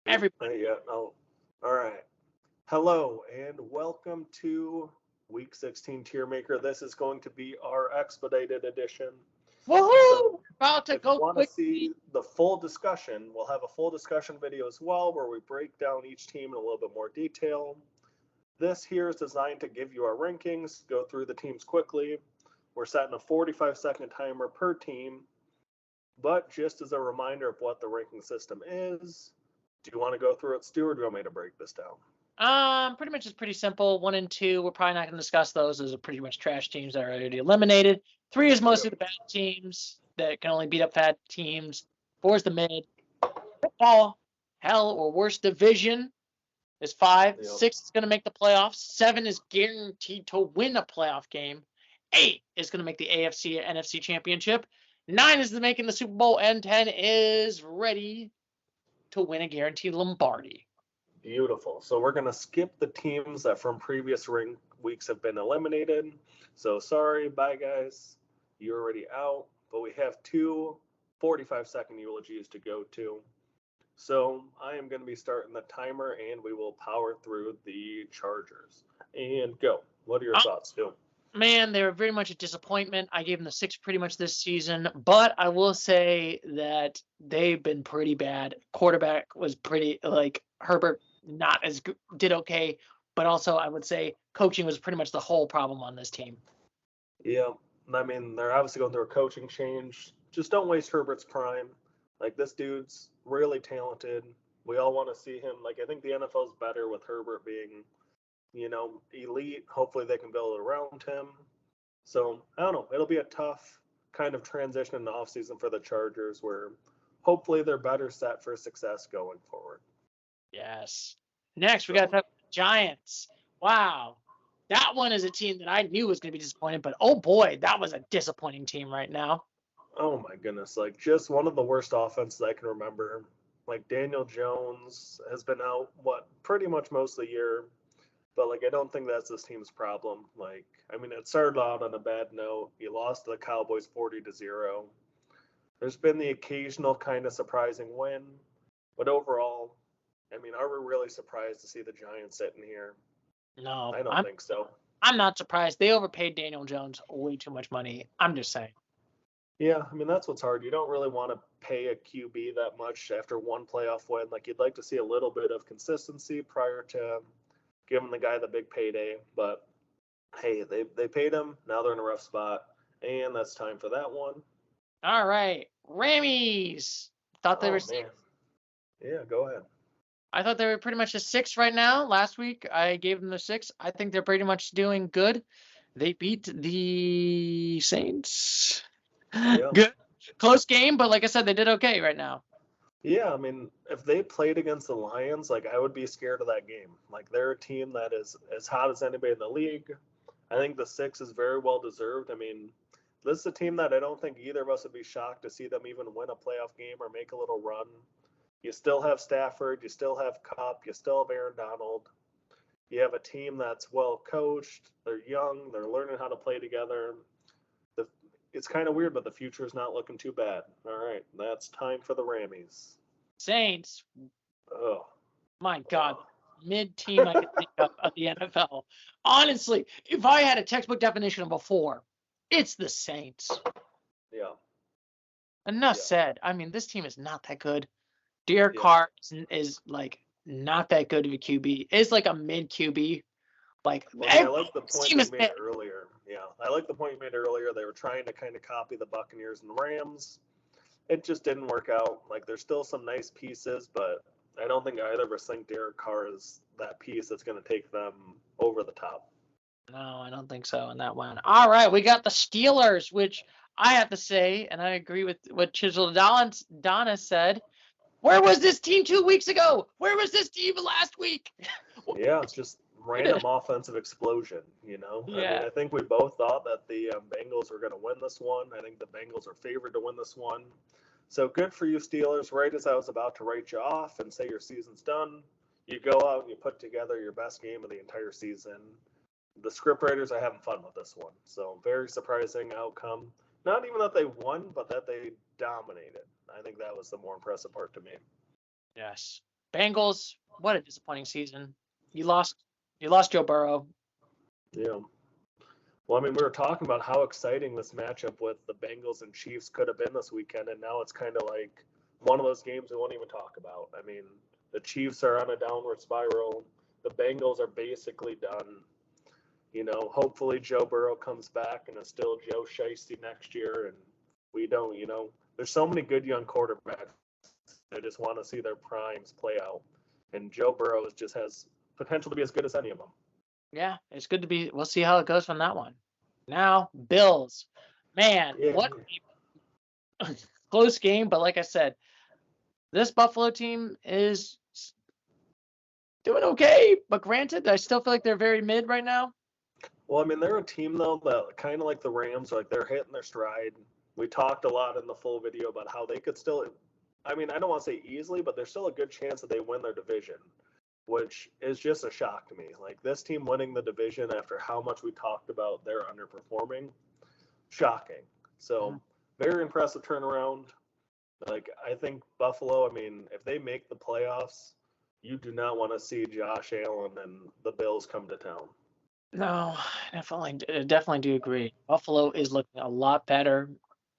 Everybody. Yeah. Oh, all right. Hello and welcome to Week 16 Tier Maker. This is going to be our expedited edition. So, Woohoo! About to if you go want to quickly. see the full discussion, we'll have a full discussion video as well where we break down each team in a little bit more detail. This here is designed to give you our rankings, go through the teams quickly. We're setting a 45-second timer per team. But just as a reminder of what the ranking system is, do you want to go through it, Stu, or do you want me to break this down? Pretty much it's pretty simple. 1 and 2, we're probably not going to discuss those. Those are pretty much trash teams that are already eliminated. 3 is mostly the bad teams that can only beat up bad teams. 4 is the mid. Football, hell or worse division is 5. Yep. 6 is going to make the playoffs. 7 is guaranteed to win a playoff game. 8 is going to make the AFC and NFC championship. 9 is making the Super Bowl, and 10 is ready to win a guaranteed Lombardi. Beautiful. So we're going to skip the teams that from previous weeks have been eliminated. So sorry, bye guys. You're already out. But we have two 45-second eulogies to go to. So I am going to be starting the timer, and we will power through the Chargers. And go. What are your thoughts, Stu? Man, they were very much a disappointment. I gave them the 6 pretty much this season, but I will say that they've been pretty bad. Quarterback was pretty, Herbert not as good, did okay, but also I would say coaching was pretty much the whole problem on this team. Yeah, I mean, they're obviously going through a coaching change. Just don't waste Herbert's prime. Like, this dude's really talented. We all want to see him. Like, I think the NFL's better with Herbert being, elite. Hopefully they can build around him. So, I don't know. It'll be a tough kind of transition in the offseason for the Chargers where hopefully they're better set for success going forward. Yes. Next, we got the Giants. Wow. That one is a team that I knew was going to be disappointed, but oh boy, that was a disappointing team right now. Oh my goodness. Like, just one of the worst offenses I can remember. Like, Daniel Jones has been out, pretty much most of the year. But, I don't think that's this team's problem. It started out on a bad note. You lost to the Cowboys 40-0. There's been the occasional kind of surprising win. But overall, are we really surprised to see the Giants sitting here? No. I don't think so. I'm not surprised. They overpaid Daniel Jones way too much money. I'm just saying. Yeah, that's what's hard. You don't really want to pay a QB that much after one playoff win. You'd like to see a little bit of consistency prior to giving the guy the big payday. But, hey, they paid him. Now they're in a rough spot. And that's time for that one. All right. Rammies. Thought they were man. Yeah, go ahead. I thought they were pretty much a 6 right now. Last week, I gave them the 6. I think they're pretty much doing good. They beat the Saints. Yeah. Good. Close game, but like I said, they did okay right now. Yeah, if they played against the Lions, I would be scared of that game. They're a team that is as hot as anybody in the league. I think the 6 is very well deserved. This is a team that I don't think either of us would be shocked to see them even win a playoff game or make a little run. You still have Stafford, you still have Kupp, you still have Aaron Donald. You have a team that's well coached. They're young. They're learning how to play together. It's kind of weird, but the future is not looking too bad. All right, that's time for the Rammies. Saints. Oh. My God. Mid-team I could think of the NFL. Honestly, if I had a textbook definition of a 4, it's the Saints. Yeah. Enough said. This team is not that good. Derek Carr is not that good of a QB. It's like a mid QB. I like the point you made earlier. Yeah, I like the point you made earlier. They were trying to kind of copy the Buccaneers and the Rams. It just didn't work out. There's still some nice pieces, but I don't think either of us think Derek Carr is that piece that's going to take them over the top. No, I don't think so in that one. All right, we got the Steelers, which I have to say, and I agree with what Chisel Donna said. Where was this team 2 weeks ago? Where was this team last week? Yeah, it's just random offensive explosion, Yeah. I think we both thought that the Bengals were going to win this one. I think the Bengals are favored to win this one. So good for you, Steelers. Right as I was about to write you off and say your season's done, you go out and you put together your best game of the entire season. The scriptwriters are having fun with this one. So very surprising outcome. Not even that they won, but that they dominated. I think that was the more impressive part to me. Yes. Bengals, what a disappointing season. You lost Joe Burrow. Yeah. Well, I mean, we were talking about how exciting this matchup with the Bengals and Chiefs could have been this weekend, and now it's kind of like one of those games we won't even talk about. I mean, the Chiefs are on a downward spiral. The Bengals are basically done. Hopefully Joe Burrow comes back and is still Joe Shiesty next year, and we don't. There's so many good young quarterbacks. I just want to see their primes play out, and Joe Burrow just has potential to be as good as any of them. Yeah, it's good to be. We'll see how it goes from that one. Now, Bills. Man, Yeah. what a close game. But like I said, this Buffalo team is doing okay. But granted, I still feel like they're very mid right now. Well, I mean, they're a team, though, that kind of like the Rams, like they're hitting their stride. We talked a lot in the full video about how they could still, I mean, I don't want to say easily, but there's still a good chance that they win their division, which is just a shock to me. Like this team winning the division after how much we talked about they're underperforming, shocking. So, very impressive turnaround. Like, I think Buffalo, I mean, if they make the playoffs, you do not want to see Josh Allen and the Bills come to town. No, definitely do agree. Buffalo is looking a lot better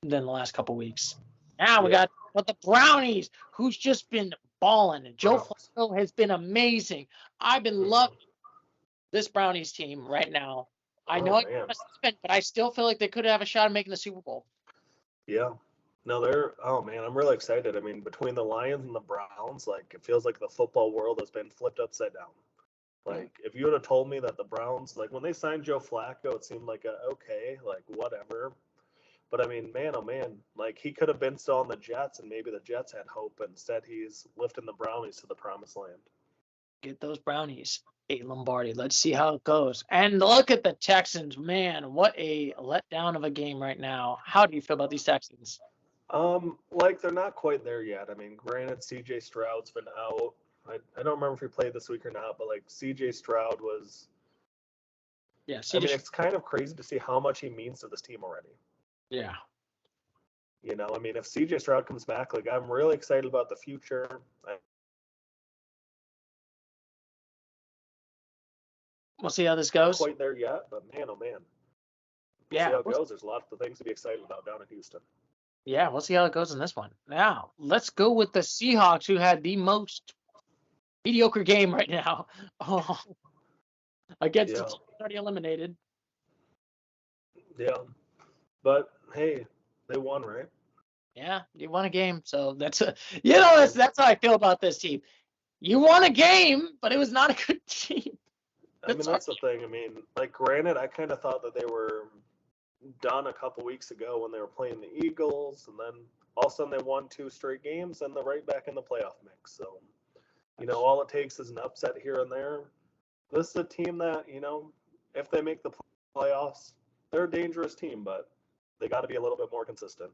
than the last couple weeks. Now we got the Brownies, who's just been balling. Joe Flacco has been amazing. I've been loving this Brownies team right now. I know it's spent, but I still feel like they could have a shot at making the Super Bowl. Yeah. No, oh man, I'm really excited. I mean, between the Lions and the Browns, like it feels like the football world has been flipped upside down. Like if you would have told me that the Browns, like when they signed Joe Flacco, it seemed like okay, like whatever. But I mean, man, oh man, like he could have been still on the Jets, and maybe the Jets had hope. But instead, he's lifting the Brownies to the promised land. Get those Brownies, Lombardi. Let's see how it goes. And look at the Texans, man. What a letdown of a game right now. How do you feel about these Texans? Like they're not quite there yet. I mean, granted, C.J. Stroud's been out. I don't remember if he played this week or not, but like C.J. Stroud was. Yeah, I mean, it's kind of crazy to see how much he means to this team already. Yeah. I mean, if C.J. Stroud comes back, like I'm really excited about the future. We'll see how this goes. Not quite there yet, but man, oh man. We'll see how it goes. There's lots of things to be excited about down in Houston. Yeah, we'll see how it goes in this one. Now, let's go with the Seahawks, who had the most mediocre game right now. Against the team already eliminated. Yeah. But hey, they won, right? Yeah, you won a game. So that's how I feel about this team. You won a game, but it was not a good team. I mean, that's the thing. I mean, like, granted, I kind of thought that they were done a couple weeks ago when they were playing the Eagles, and then all of a sudden they won 2 straight games, and they're right back in the playoff mix. So, all it takes is an upset here and there. This is a team that, if they make the playoffs, they're a dangerous team, but they got to be a little bit more consistent.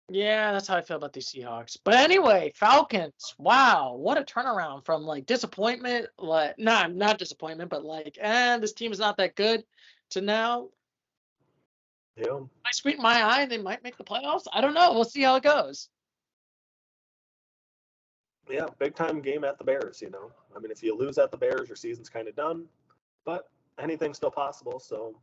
Yeah, that's how I feel about these Seahawks. But anyway, Falcons. Wow, what a turnaround from like disappointment, not disappointment, but like, this team is not that good, to now. Yeah. I squint my eye, they might make the playoffs. I don't know. We'll see how it goes. Yeah, big time game at the Bears. I mean, if you lose at the Bears, your season's kind of done. But anything's still possible. So,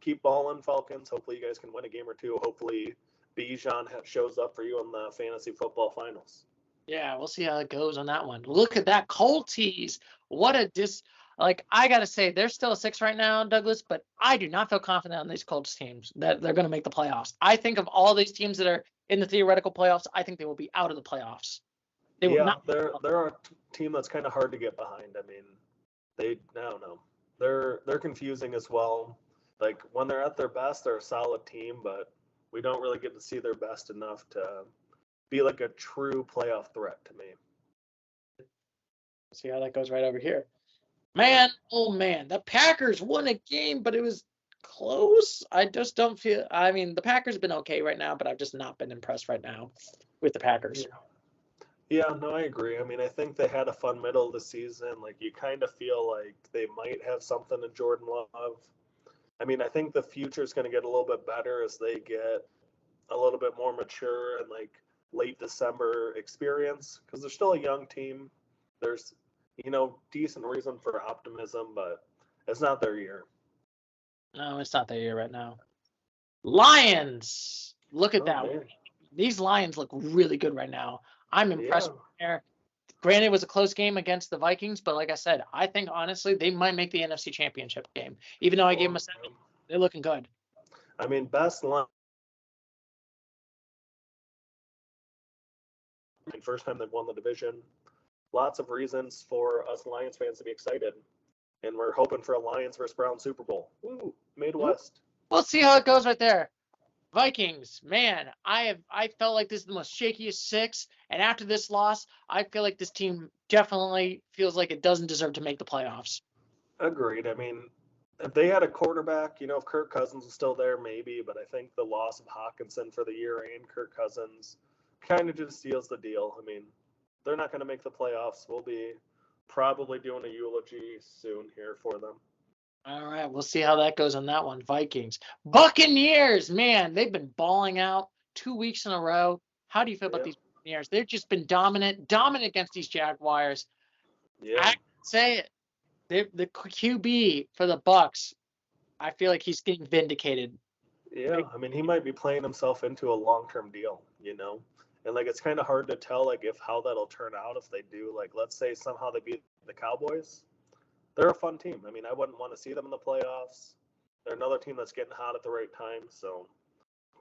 keep balling, Falcons. Hopefully, you guys can win a game or two. Hopefully, Bijan shows up for you in the fantasy football finals. Yeah, we'll see how it goes on that one. Look at that Colties. What a I gotta say, they're still a 6 right now, Douglas, but I do not feel confident on these Colts teams that they're going to make the playoffs. I think of all these teams that are in the theoretical playoffs, I think they will be out of the playoffs. They're a team that's kind of hard to get behind. I mean, I don't know. They're confusing as well. Like when they're at their best, they're a solid team, but we don't really get to see their best enough to be like a true playoff threat to me. See how that goes right over here. Man, oh man, the Packers won a game, but it was close. I just don't feel. I mean, the Packers have been okay right now, but I've just not been impressed right now with the Packers. Yeah, no, I agree. I mean, I think they had a fun middle of the season. Like, you kind of feel like they might have something in Jordan Love. I mean, I think the future is going to get a little bit better as they get a little bit more mature and like late December experience because they're still a young team. there's, decent reason for optimism, but it's not their year. No, it's not their year right now. Lions. Look at that. Man. These Lions look really good right now. I'm impressed with there. Granted, it was a close game against the Vikings, but like I said, I think honestly they might make the NFC Championship game. Even though I gave them a 7, they're looking good. I mean, best line. First time they've won the division. Lots of reasons for us Lions fans to be excited. And we're hoping for a Lions versus Browns Super Bowl. Ooh, Midwest. We'll see how it goes right there. Vikings, man, I felt like this is the most shakiest 6, and after this loss, I feel like this team definitely feels like it doesn't deserve to make the playoffs. Agreed. I mean, if they had a quarterback, if Kirk Cousins was still there, maybe, but I think the loss of Hawkinson for the year and Kirk Cousins kind of just seals the deal. I mean, they're not going to make the playoffs. We'll be probably doing a eulogy soon here for them. All right, we'll see how that goes on that one. Vikings. Buccaneers, man, they've been balling out 2 weeks in a row. How do you feel about these Buccaneers? They've just been dominant against these Jaguars. Yeah. I say it. The QB for the Bucs, I feel like he's getting vindicated. Yeah, I mean, he might be playing himself into a long-term deal, and it's kind of hard to tell how that'll turn out if they do. Let's say somehow they beat the Cowboys. They're a fun team. I mean, I wouldn't want to see them in the playoffs. They're another team that's getting hot at the right time. So,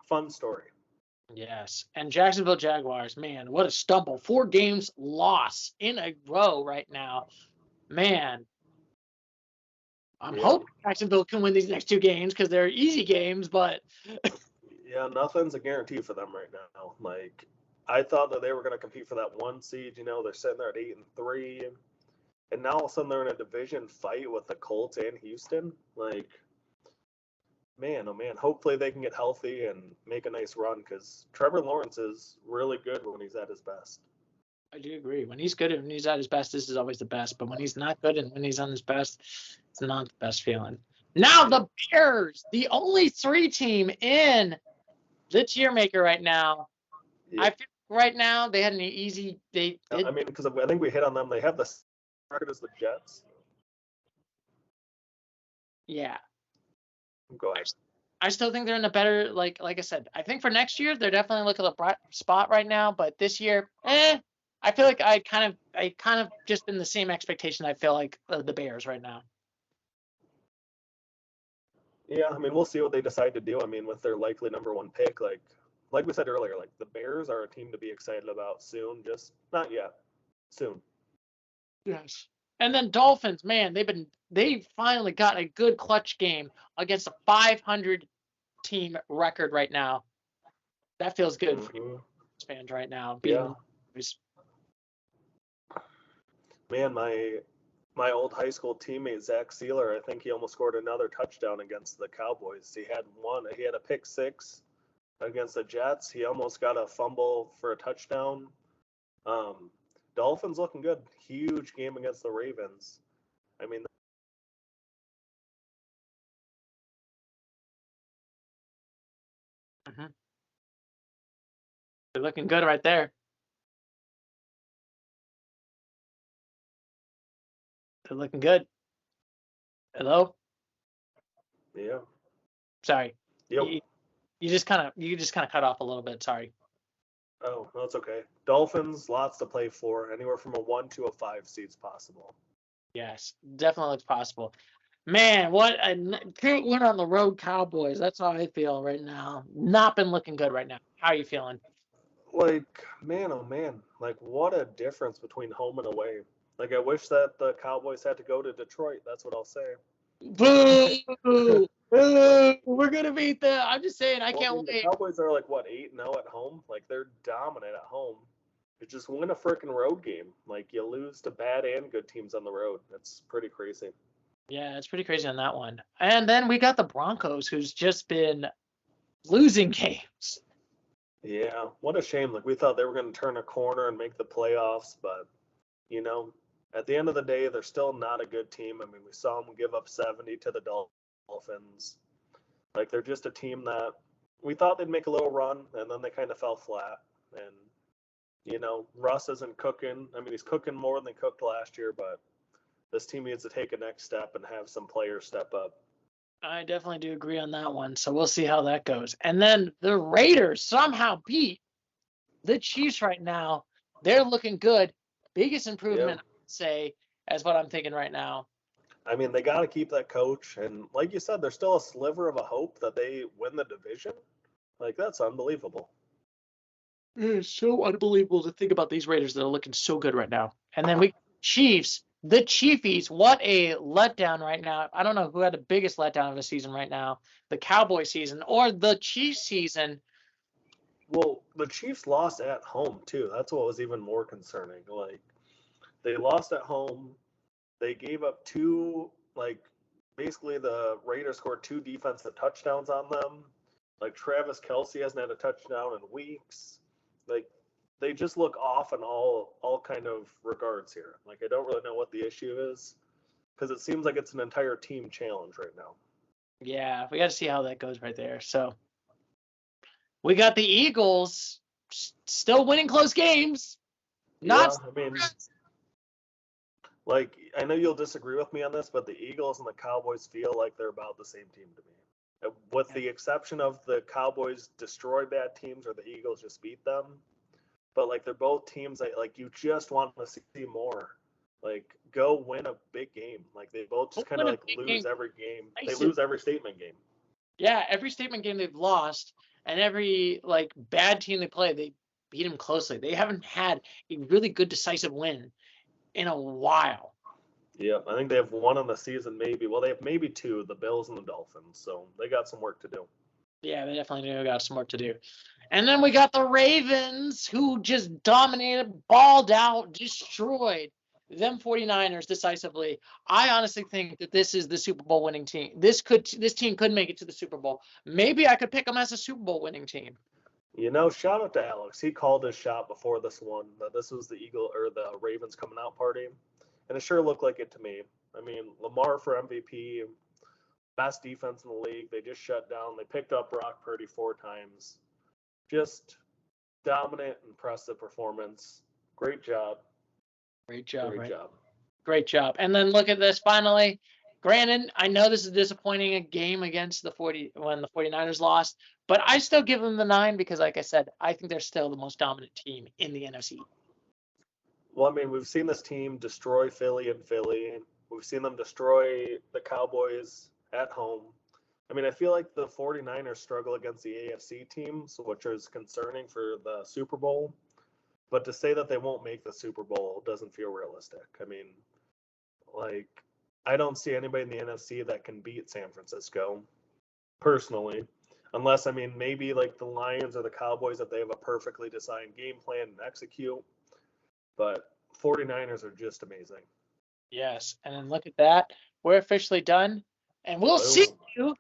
fun story. Yes. And Jacksonville Jaguars, man, what a stumble. 4 games loss in a row right now. Man, I'm hoping Jacksonville can win these next 2 games because they're easy games, but. Yeah, nothing's a guarantee for them right now. I thought that they were going to compete for that 1 seed. They're sitting there at 8-3. And now all of a sudden they're in a division fight with the Colts and Houston. Man, oh man, hopefully they can get healthy and make a nice run because Trevor Lawrence is really good when he's at his best. I do agree. When he's good and when he's at his best, this is always the best. But when he's not good and when he's on his best, it's not the best feeling. Now the Bears, the only 3 team in the tier maker right now. Yeah. I feel right now they had an easy. Because I think we hit on them. They have the record as the Jets. Yeah. Go ahead. I still think they're in a better, like I said, I think for next year, they're definitely looking at a bright spot right now. But this year, I feel like I kind of just been the same expectation I feel like the Bears right now. Yeah, I mean, we'll see what they decide to do. I mean, with their likely number 1 pick, like we said earlier, the Bears are a team to be excited about soon, just not yet. Soon. Yes. And then Dolphins, man, they finally got a good clutch game against a 500 team record right now. That feels good for fans right now. Man, my old high school teammate Zach Sealer, I think he almost scored another touchdown against the Cowboys. He had a pick 6 against the Jets. He almost got a fumble for a touchdown. Dolphins looking good. Huge game against the Ravens. I mean, they're looking good right there. They're looking good. Hello? Yeah. Sorry. Yep. You just kind of cut off a little bit. Sorry. Oh, that's okay. Dolphins, lots to play for. Anywhere from a 1 to a 5 seed's possible. Yes, definitely looks possible. Man, what a great win on the road, Cowboys. That's how I feel right now. Not been looking good right now. How are you feeling? Man, oh man. What a difference between home and away. I wish that the Cowboys had to go to Detroit. That's what I'll say. Boo! Boo! We're gonna beat them. I'm just saying, I can't wait. The Cowboys are 8-0 at home. They're dominant at home. You just win a freaking road game. You lose to bad and good teams on the road. That's pretty crazy. Yeah, it's pretty crazy on that one. And then we got the Broncos, who's just been losing games. Yeah, what a shame. We thought they were going to turn a corner and make the playoffs, but at the end of the day, they're still not a good team. I mean, we saw them give up 70 to the Dolphins. They're just a team that we thought they'd make a little run, and then they kind of fell flat. And Russ isn't cooking. I mean, he's cooking more than he cooked last year, but this team needs to take a next step and have some players step up. I definitely do agree on that one. So we'll see how that goes. And then the Raiders somehow beat the Chiefs right now. They're looking good. Biggest improvement, Yep. I'd say, as what I'm thinking right now. I mean, they got to keep that coach. And like you said, there's still a sliver of a hope that they win the division. Like, that's unbelievable. It's so unbelievable to think about these Raiders that are looking so good right now. And then we Chiefs, the Chiefies, what a letdown right now. I don't know who had the biggest letdown of the season right now, the Cowboy season or the Chiefs season. Well, the Chiefs lost at home, too. That's what was even more concerning. Like, they lost at home. They gave up basically the Raiders scored 2 defensive touchdowns on them. Like, Travis Kelce hasn't had a touchdown in weeks. Like, they just look off in all kind of regards here. Like, I don't really know what the issue is because it seems like it's an entire team challenge right now. Yeah, we got to see how that goes right there. So we got the Eagles still winning close games. Not I mean, like, I know you'll disagree with me on this, but the Eagles and the Cowboys feel like they're about the same team to me. With the exception of the Cowboys destroy bad teams or the Eagles just beat them. But, like, they're both teams that, like, you just want to see more. Like, go win a big game. Like, they both just kind of, like, lose every game. They lose every statement game. Yeah, every statement game they've lost, and every, like, bad team they play, they beat them closely. They haven't had a really good decisive win in a while. Yeah, I think they have one on the season, maybe. Well, they have maybe 2, the Bills and the Dolphins. So they got some work to do. Yeah, they definitely do got some work to do. And then we got the Ravens, who just dominated, balled out, destroyed them 49ers decisively. I honestly think that this is the Super Bowl winning team. This team could make it to the Super Bowl. Maybe I could pick them as a Super Bowl winning team. Shout out to Alex. He called his shot before this one that this was the the Ravens coming out party, and it sure looked like it to me. I mean, Lamar for MVP, best defense in the league. They just shut down. They picked up Brock Purdy 4 times. Just dominant, impressive performance. Great job. Great job. Great job. Great job. And then look at this finally. Granted, I know this is disappointing a game against when the 49ers lost, but I still give them the 9 because, like I said, I think they're still the most dominant team in the NFC. Well, I mean, we've seen this team destroy Philly and Philly. We've seen them destroy the Cowboys at home. I mean, I feel like the 49ers struggle against the AFC teams, which is concerning for the Super Bowl. But to say that they won't make the Super Bowl doesn't feel realistic. I mean, like, I don't see anybody in the NFC that can beat San Francisco, personally. Unless, I mean, maybe like the Lions or the Cowboys, if they have a perfectly designed game plan and execute. But 49ers are just amazing. Yes. And then look at that. We're officially done. And we'll see you